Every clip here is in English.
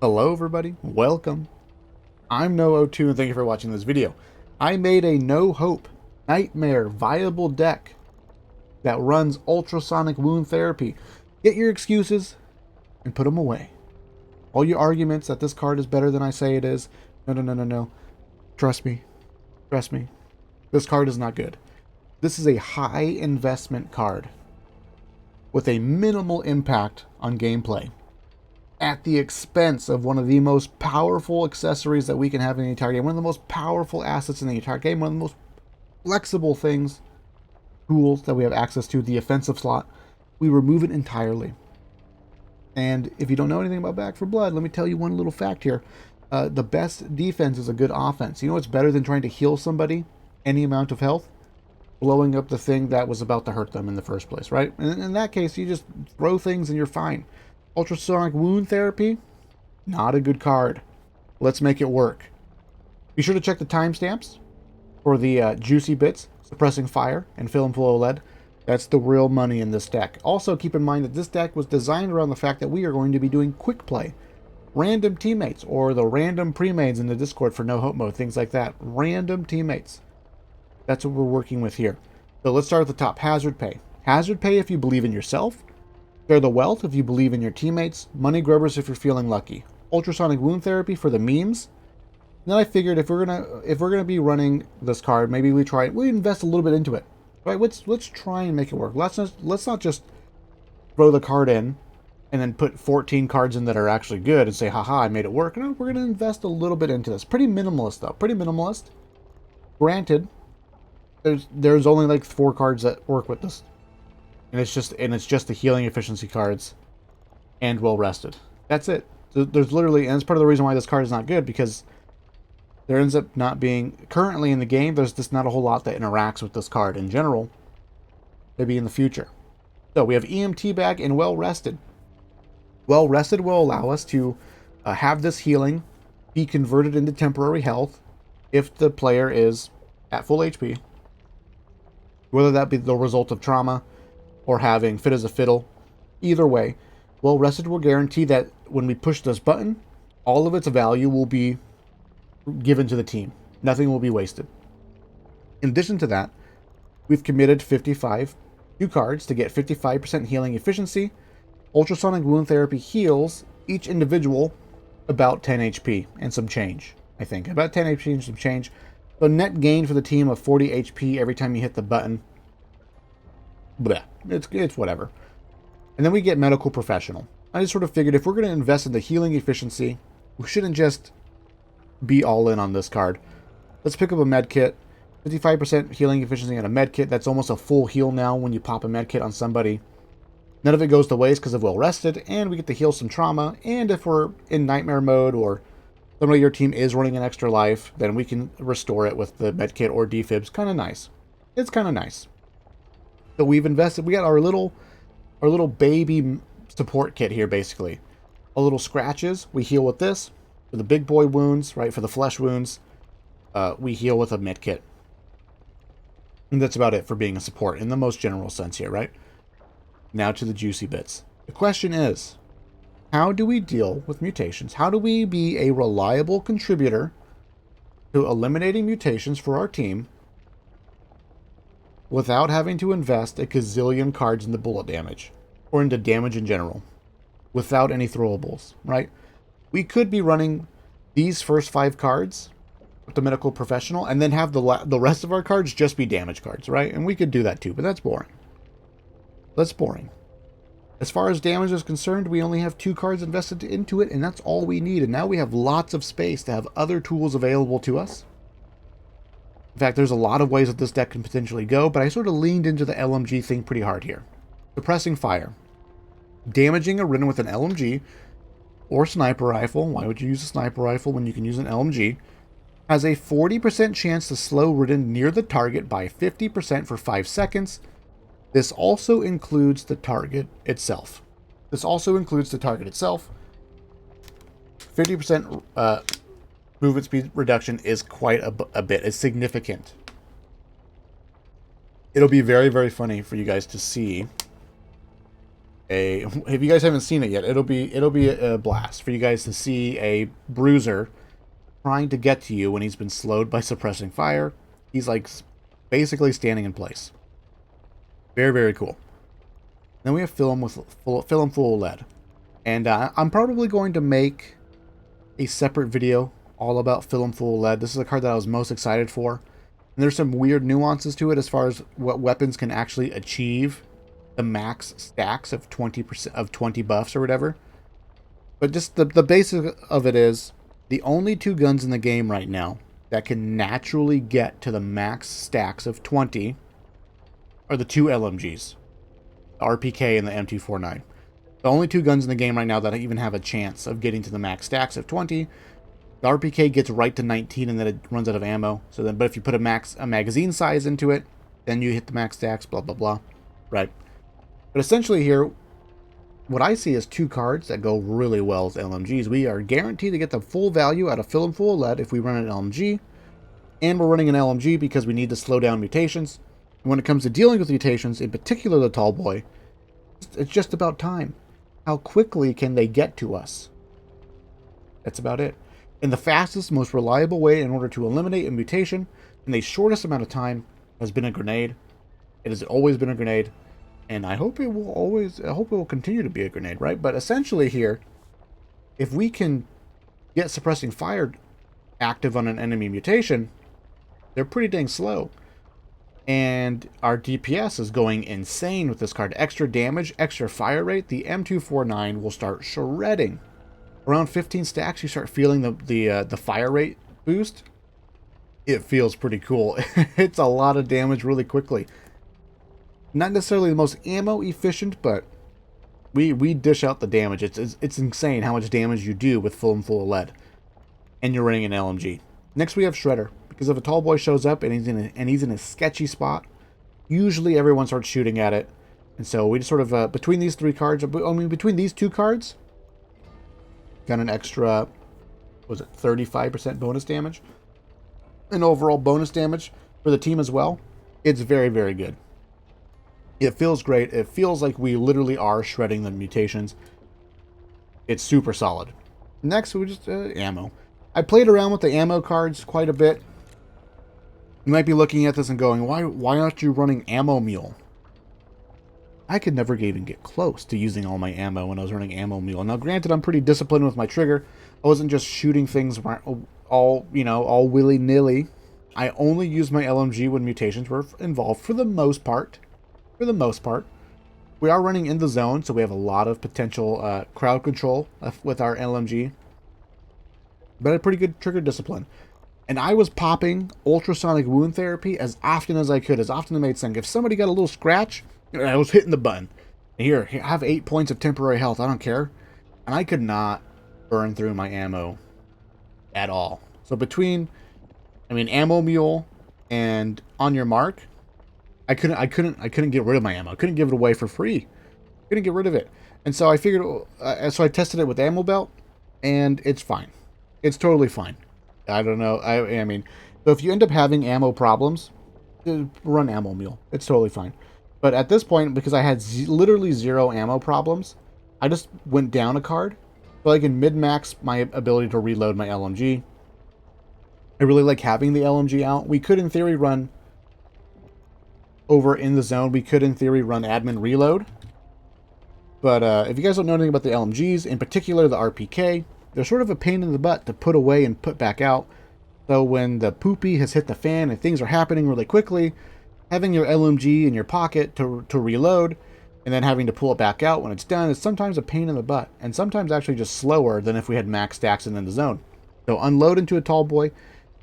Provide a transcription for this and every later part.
Hello everybody, welcome. I'm No02 and thank you for watching this video. I made a no hope, nightmare, viable deck that runs ultrasonic wound therapy. Get your excuses and put them away. All your arguments that this card is better than I say it is. No. Trust me. Trust me. This card is not good. This is a high investment card with a minimal impact on gameplay, at the expense of one of the most powerful accessories that we can have in the entire game, one of the most powerful assets in the entire game, one of the most flexible tools that we have access to, the offensive slot. We remove it entirely. And if you don't know anything about Back for Blood, let me tell you one little fact here. The best defense is a good offense. You know what's better than trying to heal somebody any amount of health? Blowing up the thing that was about to hurt them in the first place, right? And in that case, you just throw things and you're fine. Ultrasonic wound therapy, not a good card. Let's make it work. Be sure to check the timestamps for the juicy bits, suppressing fire, and film flow lead. That's the real money in this deck. Also, keep in mind that this deck was designed around the fact that we are going to be doing quick play. Random teammates, or the random pre-mades in the Discord for no hope mode, things like that. Random teammates. That's what we're working with here. So let's start at the top. Hazard pay. Hazard pay if you believe in yourself. Share the wealth if you believe in your teammates. Money grubbers if you're feeling lucky. Ultrasonic wound therapy for the memes. And then I figured if we're gonna be running this card, maybe we invest a little bit into it. Right? Let's try and make it work. Let's not just throw the card in and then put 14 cards in that are actually good and say, haha, I made it work. No, we're gonna invest a little bit into this. Pretty minimalist though. Pretty minimalist. Granted, there's only like 4 cards that work with this. And it's just the healing efficiency cards and well rested. That's it. There's literally, and it's part of the reason why this card is not good, because there ends up not being, currently in the game, there's just not a whole lot that interacts with this card in general. Maybe in the future. So we have EMT bag and well rested. Well rested will allow us to have this healing be converted into temporary health if the player is at full HP. Whether that be the result of trauma or having fit as a fiddle. Either way, well rested will guarantee that when we push this button, all of its value will be given to the team. Nothing will be wasted. In addition to that, we've committed 55 new cards to get 55% healing efficiency. Ultrasonic wound therapy heals each individual about 10 HP and some change, I think. About 10 HP and some change. So net gain for the team of 40 HP every time you hit the button. Bleh. It's whatever. And then we get medical professional. I just sort of figured if we're going to invest in the healing efficiency, we shouldn't just be all in on this card. Let's pick up a med kit. 55% healing efficiency on a med kit. That's almost a full heal now when you pop a med kit on somebody. None of it goes to waste because of well rested, and we get to heal some trauma. And if we're in nightmare mode or somebody on your team is running an extra life, then we can restore it with the med kit or defibs. Kind of nice. It's kind of nice. So we've invested. We got our little baby support kit here, basically. A little scratches. We heal with this. For the big boy wounds, right? For the flesh wounds, we heal with a med kit. And that's about it for being a support in the most general sense here, right? Now to the juicy bits. The question is, how do we deal with mutations? How do we be a reliable contributor to eliminating mutations for our team without having to invest a gazillion cards into bullet damage or into damage in general without any throwables, right? We could be running these first 5 cards with the medical professional and then have the rest of our cards just be damage cards, right? And we could do that too, but that's boring. That's boring. As far as damage is concerned, we only have 2 cards invested into it, and that's all we need. And now we have lots of space to have other tools available to us. In fact, there's a lot of ways that this deck can potentially go, but I sort of leaned into the LMG thing pretty hard here. Suppressing fire. Damaging a Rin with an LMG or sniper rifle, why would you use a sniper rifle when you can use an LMG, has a 40% chance to slow Ridden near the target by 50% for 5 seconds. This also includes the target itself. 50% movement speed reduction is quite a bit. It's significant. It'll be very, very funny for you guys to see if you guys haven't seen it yet, it'll be a blast for you guys to see a bruiser trying to get to you when he's been slowed by suppressing fire. He's like basically standing in place. Very, very cool. Then we have fill him full of lead. And I'm probably going to make a separate video all about fill him full of lead. This is a card that I was most excited for. And there's some weird nuances to it as far as what weapons can actually achieve the max stacks of 20% of 20 buffs or whatever. But just the basic of it is the only two guns in the game right now that can naturally get to the max stacks of 20 are the two LMGs, the RPK and the M249. The only two guns in the game right now that even have a chance of getting to the max stacks of 20. The RPK gets right to 19 and then it runs out of ammo. So then, but if you put a magazine size into it, then you hit the max stacks, blah, blah, blah. Right. But essentially here, what I see is two cards that go really well as LMGs. We are guaranteed to get the full value out of fill and full lead if we run an LMG. And we're running an LMG because we need to slow down mutations. And when it comes to dealing with mutations, in particular the tall boy, it's just about time. How quickly can they get to us? That's about it. And the fastest, most reliable way in order to eliminate a mutation in the shortest amount of time has been a grenade. It has always been a grenade. And I hope it will continue to be a grenade, right? But essentially here, if we can get suppressing fire active on an enemy mutation, they're pretty dang slow. And our DPS is going insane with this card. Extra damage, extra fire rate. The M249 will start shredding. Around 15 stacks, you start feeling the fire rate boost. It feels pretty cool. It's a lot of damage really quickly. Not necessarily the most ammo efficient, but we dish out the damage. It's insane how much damage you do with full and full of lead. And you're running an LMG. Next we have Shredder. Because if a tall boy shows up and he's in a sketchy spot, usually everyone starts shooting at it. And so we just sort of, between these three cards, between these two cards, got an extra, was it 35% bonus damage? And overall bonus damage for the team as well. It's very, very good. It feels great. It feels like we literally are shredding the mutations. It's super solid. Next, we just, ammo. I played around with the ammo cards quite a bit. You might be looking at this and going, why aren't you running Ammo Mule? I could never even get close to using all my ammo when I was running Ammo Mule. Now, granted, I'm pretty disciplined with my trigger. I wasn't just shooting things all willy-nilly. I only used my LMG when mutations were involved for the most part. For the most part. We are running in the zone, so we have a lot of potential crowd control with our LMG. But a pretty good trigger discipline. And I was popping ultrasonic wound therapy as often as I could, as often as it made sense. If somebody got a little scratch, I was hitting the button. Here, I have 8 points of temporary health. I don't care. And I could not burn through my ammo at all. So between, Ammo Mule and On Your Mark, I couldn't get rid of my ammo. I couldn't give it away for free. Couldn't get rid of it. And so I figured, so I tested it with Ammo Belt, and it's fine. It's totally fine. I don't know. So if you end up having ammo problems, run Ammo Mule. It's totally fine. But at this point, because I had literally zero ammo problems, I just went down a card so I can min-max my ability to reload my LMG. I really like having the LMG out. We could, in theory, run over in the zone. We could, in theory, run admin reload. But if you guys don't know anything about the LMGs, in particular the RPK, they're sort of a pain in the butt to put away and put back out. So when the poopy has hit the fan and things are happening really quickly, having your LMG in your pocket to reload and then having to pull it back out when it's done is sometimes a pain in the butt. And sometimes actually just slower than if we had max stacks and in the zone. So unload into a tall boy,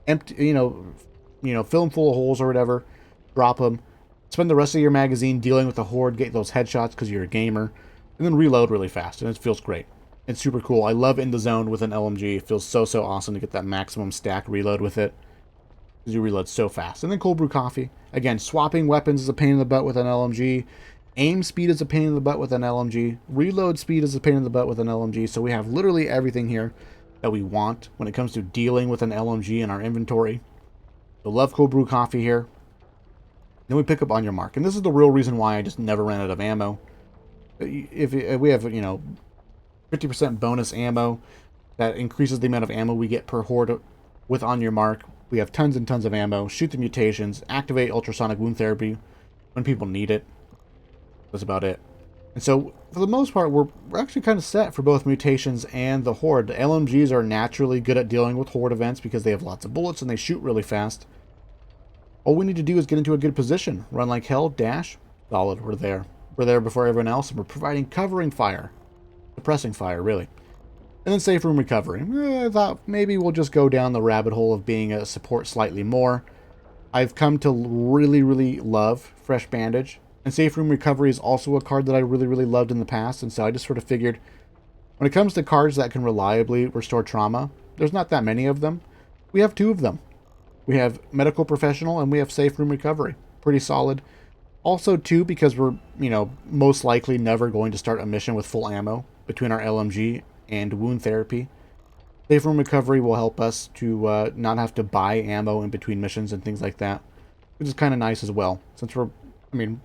empty, fill them full of holes or whatever, drop them, spend the rest of your magazine dealing with the horde, get those headshots because you're a gamer, and then reload really fast, and it feels great. It's super cool. I love in the zone with an LMG. It feels so awesome to get that maximum stack reload with it. Because you reload so fast. And then cold brew coffee. Again, swapping weapons is a pain in the butt with an LMG. Aim speed is a pain in the butt with an LMG. Reload speed is a pain in the butt with an LMG. So we have literally everything here that we want when it comes to dealing with an LMG in our inventory. So love cold brew coffee here. Then we pick up On Your Mark. And this is the real reason why I just never ran out of ammo. If we have, 50% bonus ammo, that increases the amount of ammo we get per horde with on your mark. We have tons and tons of ammo. Shoot the mutations. Activate ultrasonic wound therapy when people need it. That's about it. And so, for the most part, we're actually kind of set for both mutations and the horde. The LMGs are naturally good at dealing with horde events because they have lots of bullets and they shoot really fast. All we need to do is get into a good position. Run like hell, dash, solid, we're there. We're there before everyone else, and we're providing covering fire. Suppressing fire, really. And then Saferoom Recovery. I thought maybe we'll just go down the rabbit hole of being a support slightly more. I've come to really, really love Fresh Bandage. And Saferoom Recovery is also a card that I really, really loved in the past, and so I just sort of figured, when it comes to cards that can reliably restore trauma, there's not that many of them. We have 2 of them. We have Medical Professional and we have Saferoom Recovery. Pretty solid. Also, too, because we're, most likely never going to start a mission with full ammo between our LMG and wound therapy. Saferoom Recovery will help us to not have to buy ammo in between missions and things like that, which is kind of nice as well, since we're,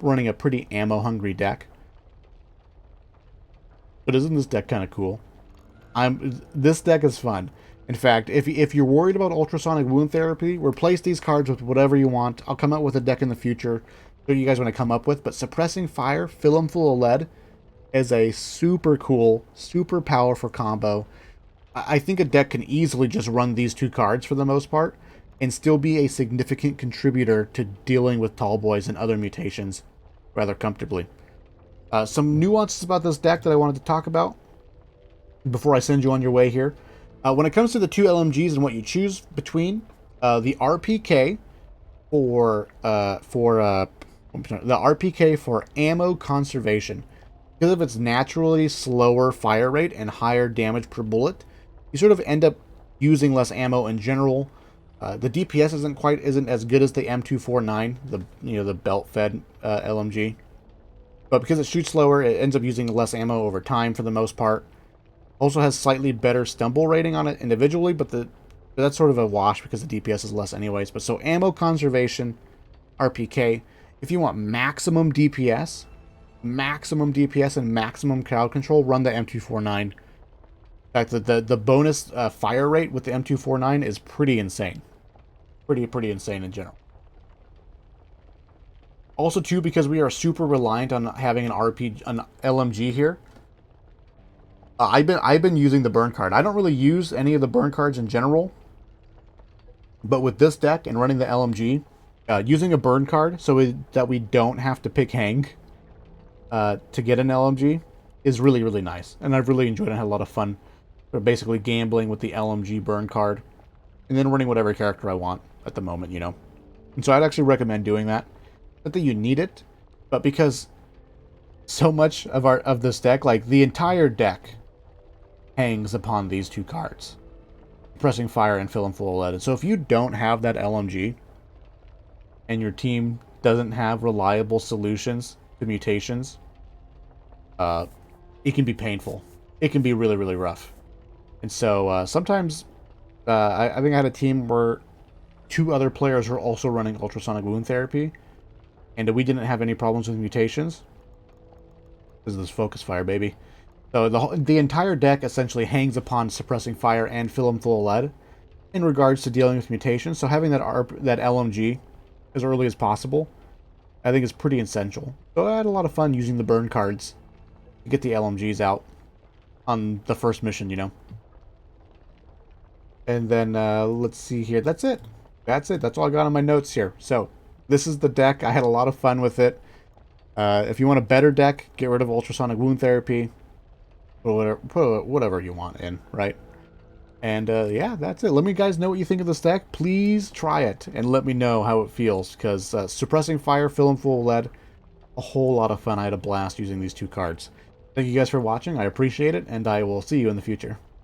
running a pretty ammo-hungry deck. But isn't this deck kind of cool? This deck is fun. In fact, if you're worried about ultrasonic wound therapy, replace these cards with whatever you want. I'll come out with a deck in the future that you guys want to come up with. But Suppressing Fire, Fill 'em Full of Lead is a super cool, super powerful combo. I think a deck can easily just run these 2 cards for the most part and still be a significant contributor to dealing with tall boys and other mutations rather comfortably. Some nuances about this deck that I wanted to talk about before I send you on your way here. When it comes to the 2 LMGs and what you choose between, the RPK for ammo conservation, because of its naturally slower fire rate and higher damage per bullet, you sort of end up using less ammo in general. The DPS isn't as good as the M249, the belt-fed LMG, but because it shoots slower, it ends up using less ammo over time for the most part. Also has slightly better stumble rating on it individually, but that's sort of a wash because the DPS is less anyways. But so ammo conservation, RPK. If you want maximum DPS and maximum crowd control, run the M249. In fact, the bonus fire rate with the M249 is pretty insane. Pretty insane in general. Also, too, because we are super reliant on having an LMG here. I've been using the burn card. I don't really use any of the burn cards in general, but with this deck and running the LMG, using a burn card that we don't have to pick Hang to get an LMG is really, really nice. And I've really enjoyed it. I had a lot of fun. Basically gambling with the LMG burn card and then running whatever character I want at the moment, And so I'd actually recommend doing that. Not that you need it, but because so much of this deck, like the entire deck, hangs upon these 2 cards. Pressing Fire and Fill 'em Full of Lead. And so if you don't have that LMG and your team doesn't have reliable solutions to mutations, it can be painful. It can be really, really rough. And so sometimes I think I had a team where 2 other players were also running ultrasonic wound therapy, and we didn't have any problems with mutations. This is this focus fire, baby. So the entire deck essentially hangs upon Suppressing Fire and Fill 'em Full of Lead in regards to dealing with mutations. So having that LMG as early as possible, I think is pretty essential. So I had a lot of fun using the burn cards to get the LMGs out on the first mission, And then let's see here. That's it. That's all I got on my notes here. So this is the deck. I had a lot of fun with it. If you want a better deck, get rid of Ultrasonic Wound Therapy. Put whatever you want in, right? And yeah, that's it. Let me guys know what you think of this deck. Please try it and let me know how it feels, because Suppressing Fire, Fill 'em Full of Lead, a whole lot of fun. I had a blast using these 2 cards. Thank you guys for watching. I appreciate it, and I will see you in the future.